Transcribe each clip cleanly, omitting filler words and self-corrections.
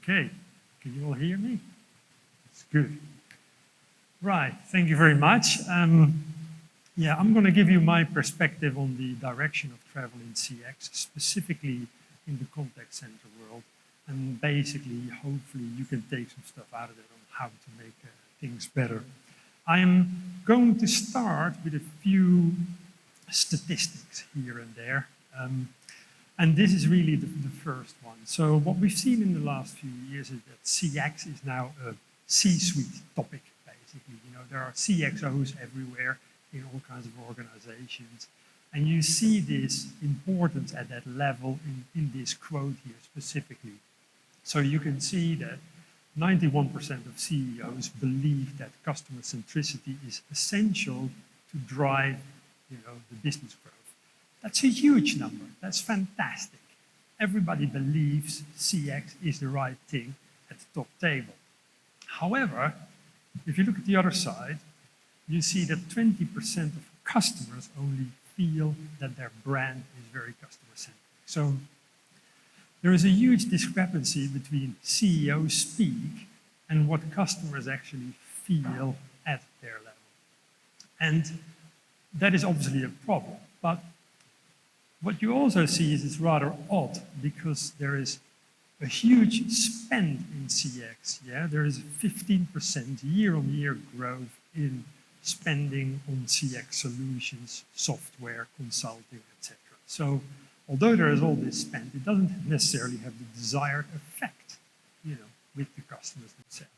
Okay, can you all hear me? That's good. Right, thank you very much. Yeah, I'm going to give you my perspective on the direction of travel in CX, specifically in the contact center world. And basically, hopefully, you can take some stuff out of it on how to make things better. I'm going to start with a few statistics here and there. And this is really the first one. So what we've seen in the last few years is that CX is now a C-suite topic, basically. You know, there are CXOs everywhere in all kinds of organizations. And you see this importance at that level in this quote here specifically. So you can see that 91% of CEOs believe that customer centricity is essential to drive, the business growth. That's a huge number. That's fantastic. Everybody believes CX is the right thing at the top table. However, if you look at the other side, you see that 20% of customers only feel that their brand is very customer-centric. So there is a huge discrepancy between CEO speak and what customers actually feel at their level. And that is obviously a problem. But what you also see is it's rather odd because there is a huge spend in CX. Yeah? There is 15% year-on-year growth in spending on CX solutions, software, consulting, etc. So although there is all this spend, it doesn't necessarily have the desired effect, with the customers themselves.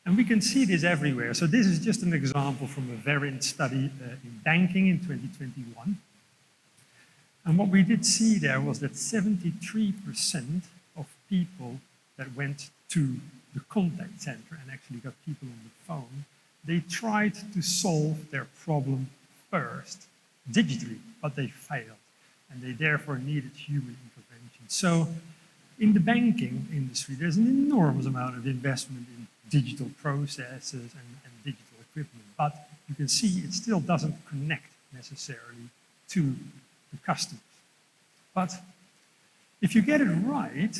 And we can see this everywhere. So this is just an example from a Verint study in banking in 2021. And what we did see there was that 73% of people that went to the contact center and actually got people on the phone, they tried to solve their problem first digitally, but they failed. And they therefore needed human intervention. So in the banking industry, there's an enormous amount of investment in digital processes and digital equipment. But you can see it still doesn't connect necessarily to the customers. But if you get it right,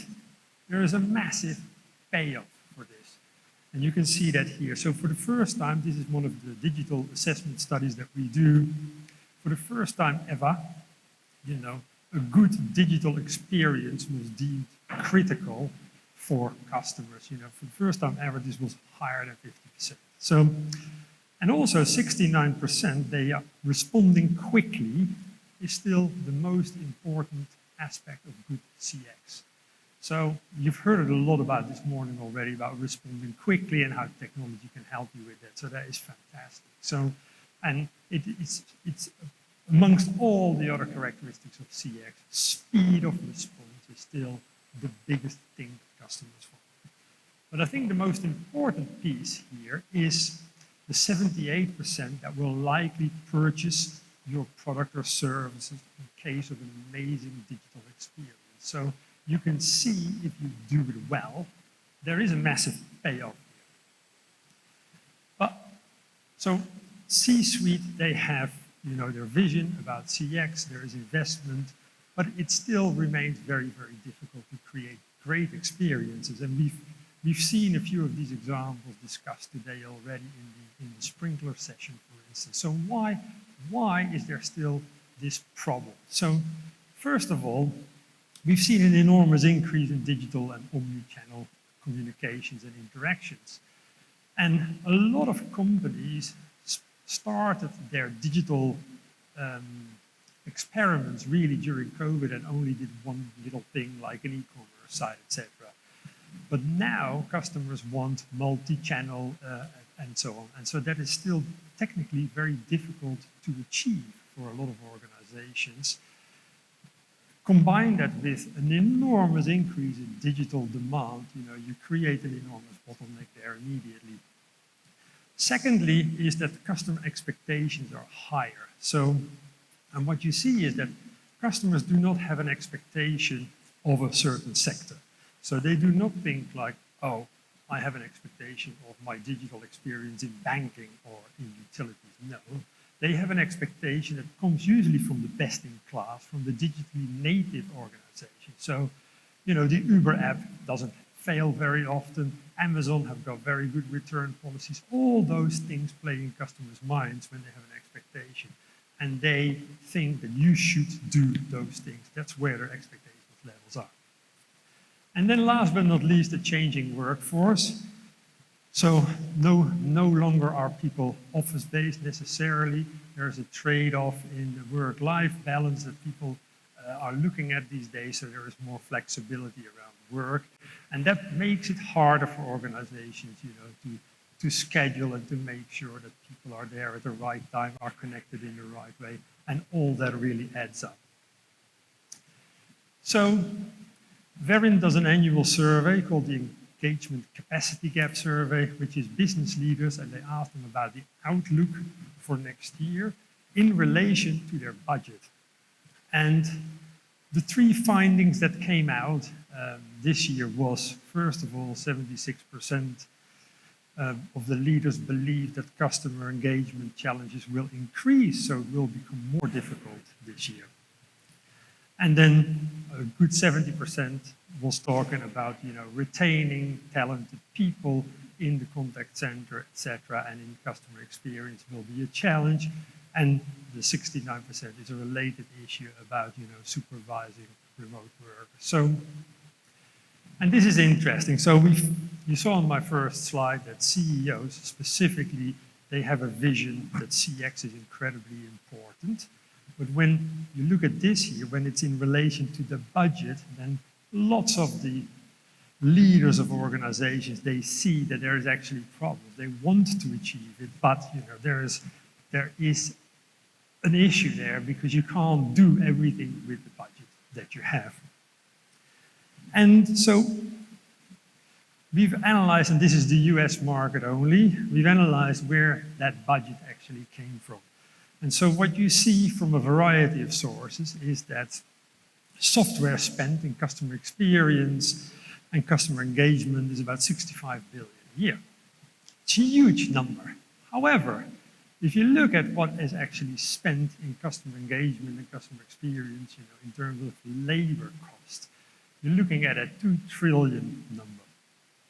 there is a massive payoff for this. And you can see that here. So for the first time, this is one of the digital assessment studies that we do. For the first time ever, a good digital experience was deemed critical for customers. For the first time ever, this was higher than 50%. So, and also 69%, they are responding quickly is still the most important aspect of good CX. So you've heard it a lot about this morning already about responding quickly and how technology can help you with that. So that is fantastic. So, and it's amongst all the other characteristics of CX, speed of response is still the biggest thing that customers want. But I think the most important piece here is the 78% that will likely purchase your product or services in case of an amazing digital experience. So you can see if you do it well, there is a massive payoff here. But so C-suite, they have their vision about CX, there is investment, but it still remains very, very difficult to create great experiences. And we've seen a few of these examples discussed today already in the sprinkler session, for instance. So why is there still this problem? So first of all, we've seen an enormous increase in digital and omni-channel communications and interactions. And a lot of companies started their digital experiments really during COVID and only did one little thing like an e-commerce site, etc. But now customers want multi-channel and so on. And so that is still technically very difficult to achieve for a lot of organizations. Combine that with an enormous increase in digital demand, you create an enormous bottleneck there immediately. Secondly, is that customer expectations are higher. So, and what you see is that customers do not have an expectation of a certain sector. So they do not think like, oh, I have an expectation of my digital experience in banking or in utilities. No, they have an expectation that comes usually from the best in class, from the digitally native organization. So, the Uber app doesn't fail very often. Amazon have got very good return policies. All those things play in customers' minds when they have an expectation. And they think that you should do those things. That's where their expectations levels are. And then last but not least, the changing workforce. So no longer are people office-based necessarily. There's a trade-off in the work-life balance that people are looking at these days, so there is more flexibility around work. And that makes it harder for organizations, to schedule and to make sure that people are there at the right time, are connected in the right way, and all that really adds up. So Verint does an annual survey called the Engagement Capacity Gap Survey, which is business leaders, and they ask them about the outlook for next year in relation to their budget. And the three findings that came out this year was, first of all, 76% of the leaders believe that customer engagement challenges will increase, so it will become more difficult this year. And then a good 70% was talking about, retaining talented people in the contact center, etc., and in customer experience will be a challenge. And the 69% is a related issue about, supervising remote work. So, and this is interesting. So you saw on my first slide that CEOs specifically, they have a vision that CX is incredibly important. But when you look at this here, when it's in relation to the budget, then lots of the leaders of organizations, they see that there is actually problems. They want to achieve it, but there is an issue there because you can't do everything with the budget that you have. And so we've analyzed, and this is the US market only, we've analyzed where that budget actually came from. And so what you see from a variety of sources is that software spent in customer experience and customer engagement is about 65 billion a year. It's a huge number. However, if you look at what is actually spent in customer engagement and customer experience, in terms of labor cost, you're looking at a 2 trillion number.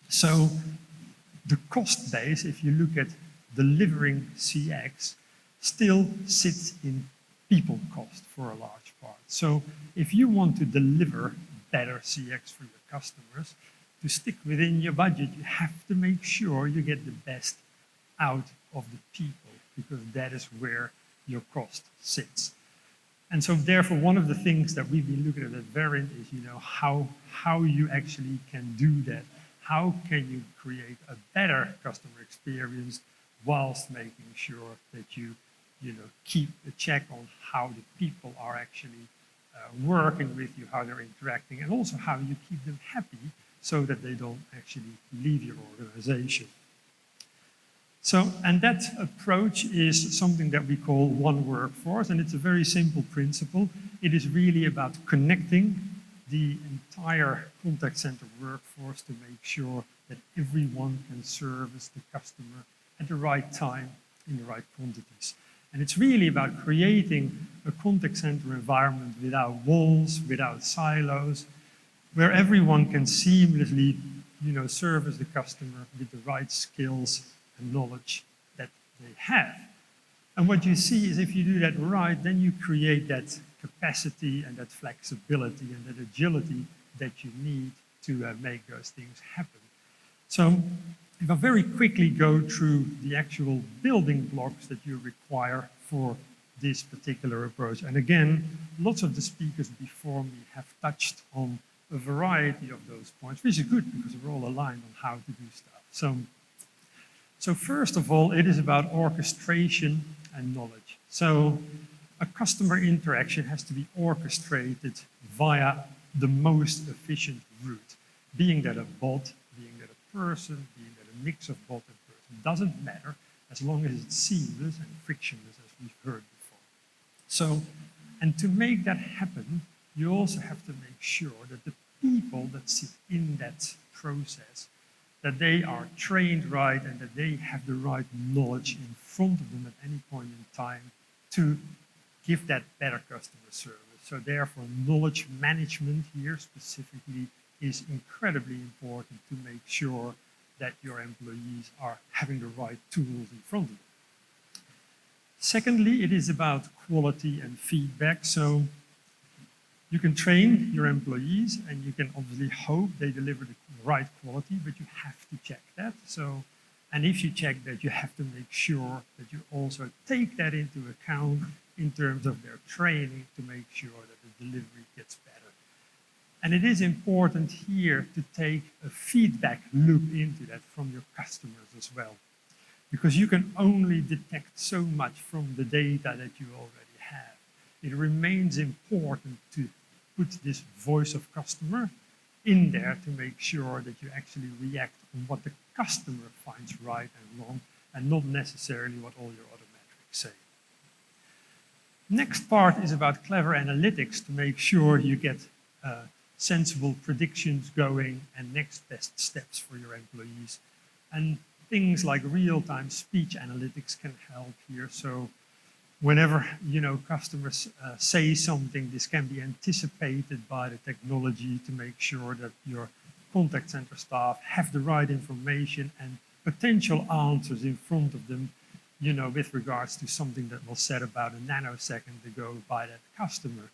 So the cost base, if you look at delivering CX, still sits in people cost for a large part. So if you want to deliver better CX for your customers, to stick within your budget, you have to make sure you get the best out of the people, because that is where your cost sits. And so therefore, one of the things that we've been looking at Verint is, how you actually can do that. How can you create a better customer experience whilst making sure that you keep a check on how the people are actually working with you, how they're interacting, and also how you keep them happy so that they don't actually leave your organization. So, and that approach is something that we call One Workforce, and it's a very simple principle. It is really about connecting the entire contact center workforce to make sure that everyone can service the customer at the right time in the right quantities. And it's really about creating a contact center environment without walls, without silos, where everyone can seamlessly, service the customer with the right skills and knowledge that they have. And what you see is if you do that right, then you create that capacity and that flexibility and that agility that you need to make those things happen. So if I very quickly go through the actual building blocks that you require for this particular approach. And again, lots of the speakers before me have touched on a variety of those points, which is good because we're all aligned on how to do stuff. So first of all, it is about orchestration and knowledge. So a customer interaction has to be orchestrated via the most efficient route, being that a bot, being that a person, being that a mix of bot and person. Doesn't matter as long as it's seamless and frictionless, as we've heard before. So, and to make that happen, you also have to make sure that the people that sit in that process, that they are trained right and that they have the right knowledge in front of them at any point in time to give that better customer service. So therefore, knowledge management here specifically is incredibly important to make sure that your employees are having the right tools in front of them. Secondly, it is about quality and feedback. So you can train your employees and you can obviously hope they deliver the right quality, but you have to check that. And if you check that, you have to make sure that you also take that into account in terms of their training to make sure that the delivery gets better. And it is important here to take a feedback loop into that from your customers as well, because you can only detect so much from the data that you already have. It remains important to put this voice of customer in there to make sure that you actually react on what the customer finds right and wrong, and not necessarily what all your other metrics say. Next part is about clever analytics to make sure you get sensible predictions going and next best steps for your employees. And things like real-time speech analytics can help here. So whenever customers say something, this can be anticipated by the technology to make sure that your contact center staff have the right information and potential answers in front of them, with regards to something that was said about a nanosecond ago by that customer.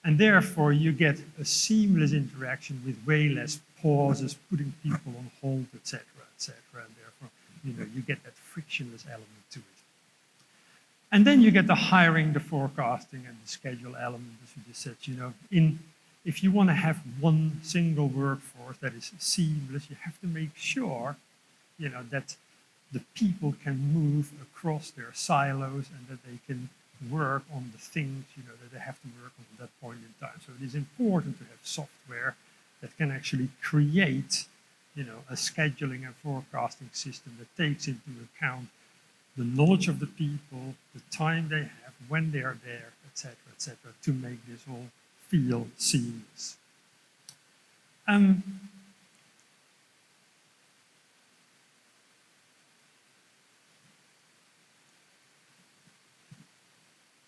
And therefore, you get a seamless interaction with way less pauses, putting people on hold, etc., etc. And therefore, you get that frictionless element to it. And then you get the hiring, the forecasting, and the schedule element, as we just said. If you want to have one single workforce that is seamless, you have to make sure, that the people can move across their silos and that they can work on the things, that they have to work on at that point in time. So it is important to have software that can actually create, a scheduling and forecasting system that takes into account the knowledge of the people, the time they have, when they are there, etc., to make this all feel seamless.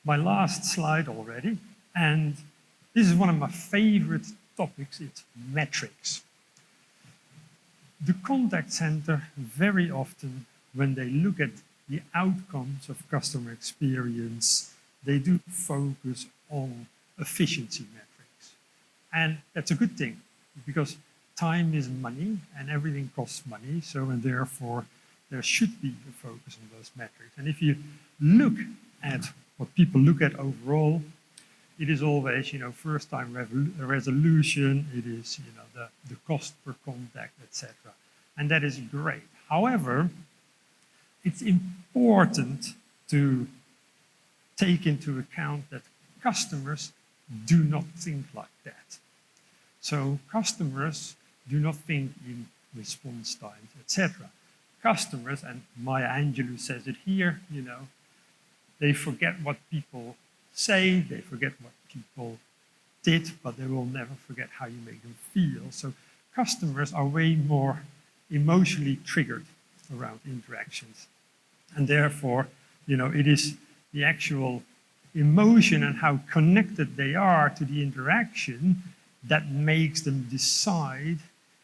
My last slide already, and this is one of my favorite topics, it's metrics. The contact center, very often, when they look at the outcomes of customer experience, they do focus on efficiency metrics. And that's a good thing, because time is money and everything costs money, and therefore there should be a focus on those metrics. And if you look at what people look at overall, it is always, first time resolution, it is, the cost per contact, etc. And that is great. However, it's important to take into account that customers do not think like that. So customers do not think in response times, etc. Customers, and Maya Angelou says it here, they forget what people say, they forget what people did, but they will never forget how you make them feel. So customers are way more emotionally triggered around interactions. And therefore, it is the actual emotion and how connected they are to the interaction that makes them decide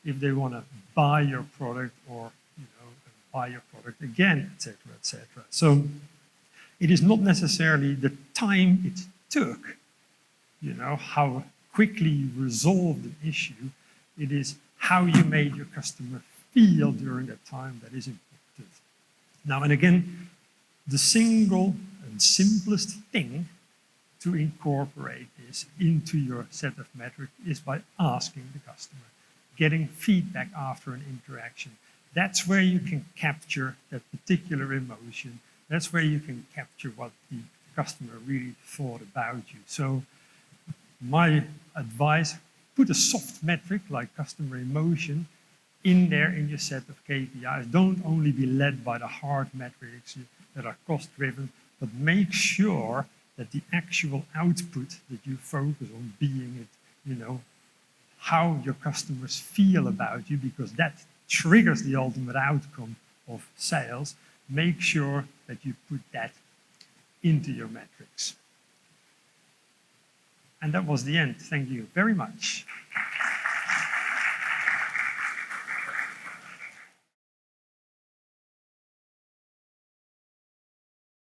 if they want to buy your product or buy your product again, etc., etc. So it is not necessarily the time it took, how quickly you resolved an issue. It is how you made your customer feel during that time that is important. Now, and again, the single and simplest thing to incorporate this into your set of metrics is by asking the customer, getting feedback after an interaction. That's where you can capture that particular emotion. That's where you can capture what the customer really thought about you. So my advice, put a soft metric like customer emotion in there in your set of KPIs. Don't only be led by the hard metrics that are cost-driven, but make sure that the actual output that you focus on being it, how your customers feel about you, because that triggers the ultimate outcome of sales. Make sure that you put that into your metrics. And that was the end. Thank you very much.